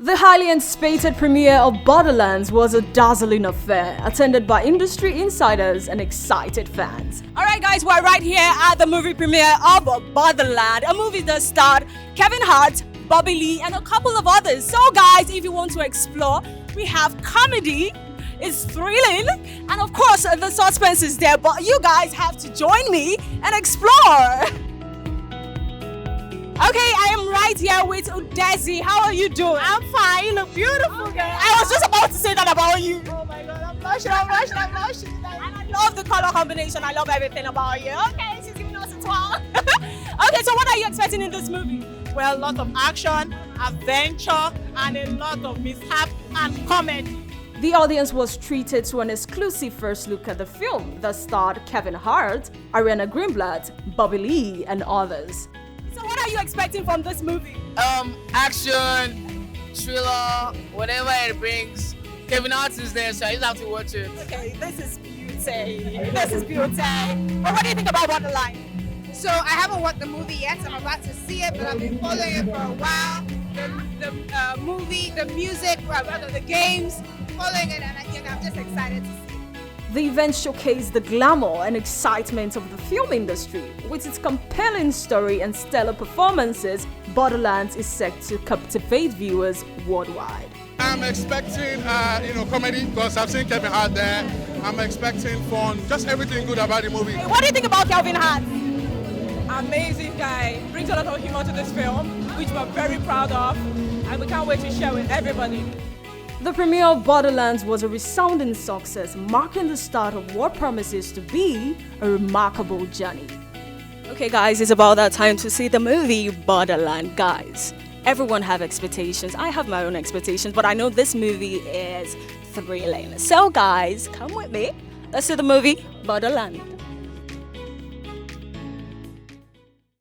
The highly anticipated premiere of Borderlands was a dazzling affair, attended by industry insiders and excited fans. Alright guys, we're right here at the movie premiere of Borderland, a movie that starred Kevin Hart, Bobby Lee, and a couple of others. So guys, if you want to explore, we have comedy, it's thrilling, and of course the suspense is there, but you guys have to join me and explore. Okay, I am right here with Udezi. How are you doing? I'm fine. You look beautiful, girl. I was just about to say that about you. Oh my god, I'm blushing. And I love the color combination. I love everything about you. Okay, she's giving us a 12. Okay, so what are you expecting in this movie? well, a lot of action, adventure, and a lot of mishap and comedy. The audience was treated to an exclusive first look at the film that starred Kevin Hart, Ariana Greenblatt, Bobby Lee, and others. So what are you expecting from this movie? Action, thriller, whatever it brings. Kevin Hart is there, so I just have to watch it. Okay, this is beauty. This is beauty. But what do you think about Borderlands? So I haven't watched the movie yet. I'm about to see it, but I've been following it for a while. The movie, the music, rather the games, following it, and I'm just excited to see it. The event showcased the glamour and excitement of the film industry. With its compelling story and stellar performances, Borderlands is set to captivate viewers worldwide. I'm expecting, comedy because I've seen Kevin Hart there. I'm expecting fun, just everything good about the movie. Hey, what do you think about Kevin Hart? Amazing guy. Brings a lot of humor to this film, which we're very proud of, and we can't wait to share with everybody. The premiere of Borderlands was a resounding success, marking the start of what promises to be a remarkable journey. Okay guys, it's about that time to see the movie Borderland. Guys, everyone have expectations. I have my own expectations, but I know this movie is thrilling. So guys, come with me. Let's see the movie Borderland.